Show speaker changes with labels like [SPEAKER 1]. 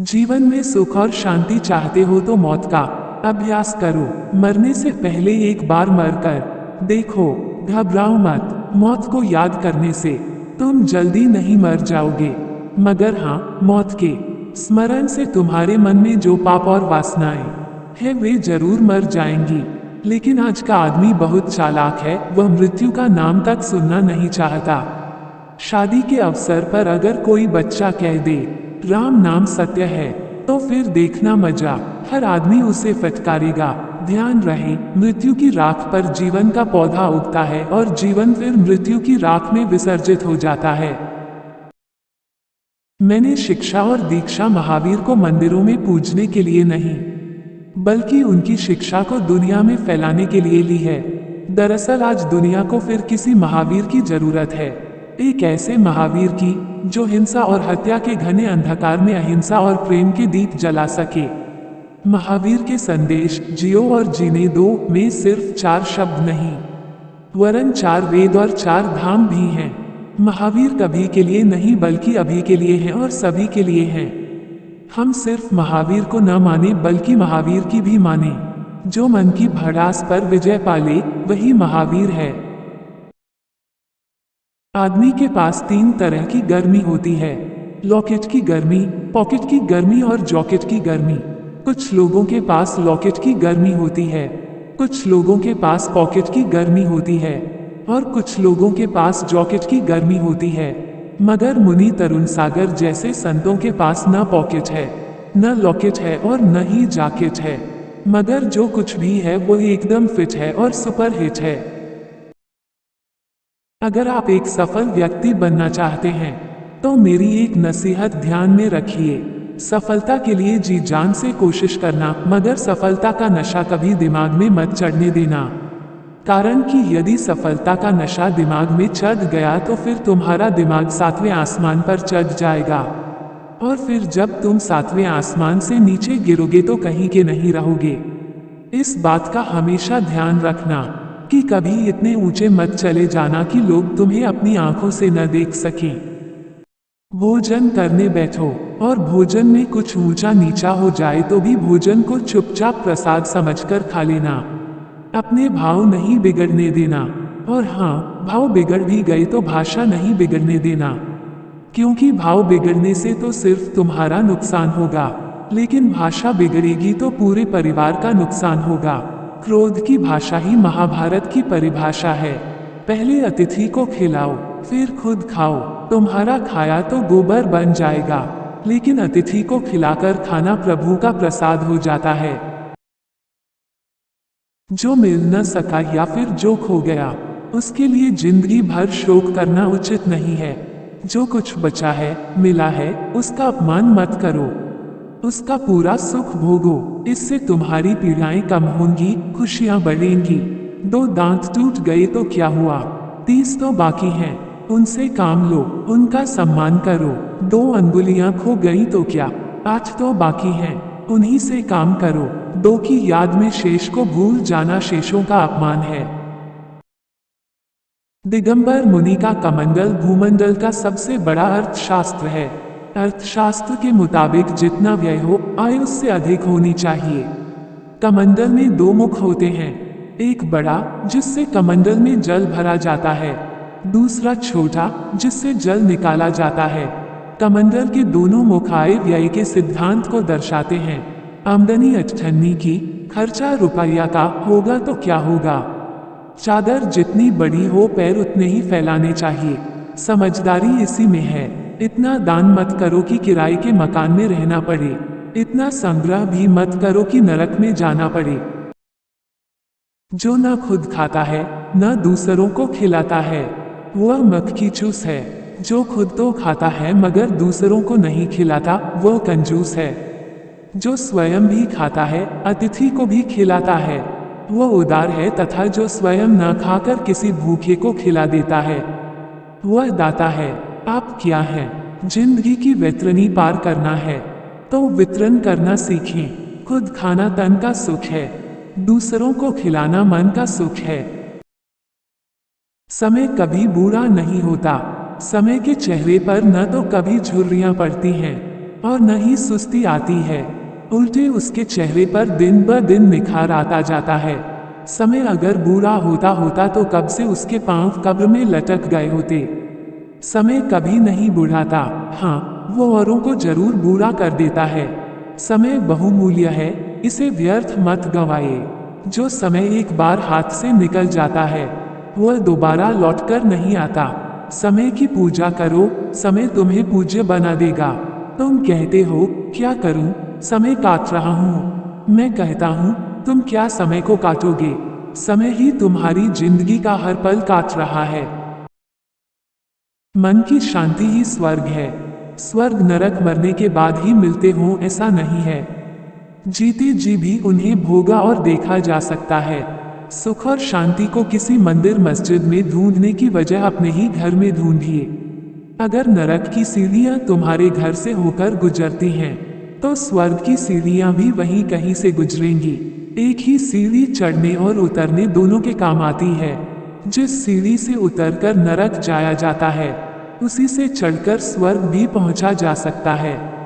[SPEAKER 1] जीवन में सुख और शांति चाहते हो तो मौत का अभ्यास करो। मरने से पहले एक बार मरकर देखो। घबराओ मत, मौत को याद करने से तुम जल्दी नहीं मर जाओगे, मगर हाँ, मौत के स्मरण से तुम्हारे मन में जो पाप और वासनाएं है वे जरूर मर जाएंगी। लेकिन आज का आदमी बहुत चालाक है, वह मृत्यु का नाम तक सुनना नहीं चाहता। शादी के अवसर पर अगर कोई बच्चा कह दे राम नाम सत्य है, तो फिर देखना मजा, हर आदमी उसे फटकारेगा। ध्यान रहे, मृत्यु की राख पर जीवन का पौधा उगता है और जीवन फिर मृत्यु की राख में विसर्जित हो जाता है। मैंने शिक्षा और दीक्षा महावीर को मंदिरों में पूजने के लिए नहीं, बल्कि उनकी शिक्षा को दुनिया में फैलाने के लिए ली है। दरअसल आज दुनिया को फिर किसी महावीर की जरूरत है, एक ऐसे महावीर की जो हिंसा और हत्या के घने अंधकार में अहिंसा और प्रेम के दीप जला सके। महावीर के संदेश जियो और जीने दो में सिर्फ 4 शब्द नहीं, वरन 4 वेद और 4 धाम भी हैं। महावीर कभी के लिए नहीं बल्कि अभी के लिए हैं और सभी के लिए हैं। हम सिर्फ महावीर को न माने बल्कि महावीर की भी माने। जो मन की भड़ास पर विजय पाले वही महावीर है। आदमी के पास 3 तरह की गर्मी होती है, लॉकेट की गर्मी, पॉकेट की गर्मी और जॉकेट की गर्मी। कुछ लोगों के पास लॉकेट की गर्मी होती है, कुछ लोगों के पास पॉकेट की गर्मी होती है और कुछ लोगों के पास जॉकेट की गर्मी होती है। मगर मुनि तरुण सागर जैसे संतों के पास न पॉकेट है, न लॉकेट है और न ही जैकेट है, मगर जो कुछ भी है वो एकदम फिट है और सुपर हिट है। अगर आप एक सफल व्यक्ति बनना चाहते हैं तो मेरी एक नसीहत ध्यान में रखिए। सफलता के लिए जी जान से कोशिश करना, मगर सफलता का नशा कभी दिमाग में मत चढ़ने देना। कारण कि यदि सफलता का नशा दिमाग में चढ़ गया तो फिर तुम्हारा दिमाग 7वें आसमान पर चढ़ जाएगा और फिर जब तुम 7वें आसमान से नीचे गिरोगे तो कहीं के नहीं रहोगे। इस बात का हमेशा ध्यान रखना कि कभी इतने ऊंचे मत चले जाना कि लोग तुम्हें अपनी आंखों से न देख सकें। भोजन करने बैठो और भोजन में कुछ ऊंचा नीचा हो जाए तो भी भोजन को चुपचाप प्रसाद समझकर खा लेना। अपने भाव नहीं बिगड़ने देना, और हाँ, भाव बिगड़ भी गए तो भाषा नहीं बिगड़ने देना, क्योंकि भाव बिगड़ने से तो सिर्फ तुम्हारा नुकसान होगा, लेकिन भाषा बिगड़ेगी तो पूरे परिवार का नुकसान होगा। क्रोध की भाषा ही महाभारत की परिभाषा है। पहले अतिथि को खिलाओ फिर खुद खाओ। तुम्हारा खाया तो गोबर बन जाएगा, लेकिन अतिथि को खिलाकर खाना प्रभु का प्रसाद हो जाता है। जो मिल न सका या फिर जो खो गया उसके लिए जिंदगी भर शोक करना उचित नहीं है। जो कुछ बचा है, मिला है, उसका अपमान मत करो, उसका पूरा सुख भोगो। इससे तुम्हारी पीड़ाएं कम होंगी, खुशियां बढ़ेंगी। 2 दांत टूट गए तो क्या हुआ, 30 तो बाकी हैं, उनसे काम लो, उनका सम्मान करो। 2 अंगुलियां खो गई तो क्या, 8 तो बाकी हैं, उन्हीं से काम करो। 2 की याद में शेष को भूल जाना शेषों का अपमान है। दिगंबर मुनि का कमंडल भूमंडल का सबसे बड़ा अर्थशास्त्र है। अर्थशास्त्र के मुताबिक जितना व्यय हो आय उससे अधिक होनी चाहिए। कमंडल में 2 मुख होते हैं, एक बड़ा जिससे कमंडल में जल भरा जाता है, दूसरा छोटा जिससे जल निकाला जाता है। कमंडल के दोनों मुख आय व्यय के सिद्धांत को दर्शाते हैं। आमदनी 98 की, खर्चा रुपया का होगा तो क्या होगा। चादर जितनी बड़ी हो पैर उतने ही फैलाने चाहिए। समझदारी इसी में है। इतना दान मत करो कि किराए के मकान में रहना पड़े, इतना संग्रह भी मत करो कि नरक में जाना पड़े। जो न खुद खाता है न दूसरों को खिलाता है वह मक्खी चूस है। जो खुद तो खाता है मगर दूसरों को नहीं खिलाता वह कंजूस है। जो स्वयं भी खाता है अतिथि को भी खिलाता है वह उदार है, तथा जो स्वयं न खाकर किसी भूखे को खिला देता है वह दाता है। आप क्या हैं? जिंदगी की वैतरणी पार करना है तो वितरण करना सीखें। खुद खाना तन का सुख है, दूसरों को खिलाना मन का सुख है। समय कभी बुरा नहीं होता, समय के चेहरे पर न तो कभी झुर्रियां पड़ती हैं और न ही सुस्ती आती है। उल्टे उसके चेहरे पर दिन ब दिन निखार आता जाता है। समय अगर बुरा होता होता तो कब से उसके पांव कब्र में लटक गए होते। समय कभी नहीं बुढ़ाता, हाँ वो औरों को जरूर बुरा कर देता है। समय बहुमूल्य है, इसे व्यर्थ मत गंवाइए। जो समय एक बार हाथ से निकल जाता है वह दोबारा लौटकर नहीं आता। समय की पूजा करो, समय तुम्हें पूज्य बना देगा। तुम कहते हो क्या करूं, समय काट रहा हूं। मैं कहता हूं तुम क्या समय को काटोगे, समय ही तुम्हारी जिंदगी का हर पल काट रहा है। मन की शांति ही स्वर्ग है। स्वर्ग नरक मरने के बाद ही मिलते हों ऐसा नहीं है। जीते जी भी उन्हें भोगा और देखा जा सकता है। सुख और शांति को किसी मंदिर मस्जिद में ढूंढने की वजह अपने ही घर में ढूंढिए। अगर नरक की सीढ़ियां तुम्हारे घर से होकर गुजरती हैं, तो स्वर्ग की सीढ़ियां भी वहीं कहीं से गुजरेंगी। एक ही सीढ़ी चढ़ने और उतरने दोनों के काम आती है। जिस सीढ़ी से उतरकर नरक जाया जाता है, उसी से चढ़कर स्वर्ग भी पहुंचा जा सकता है।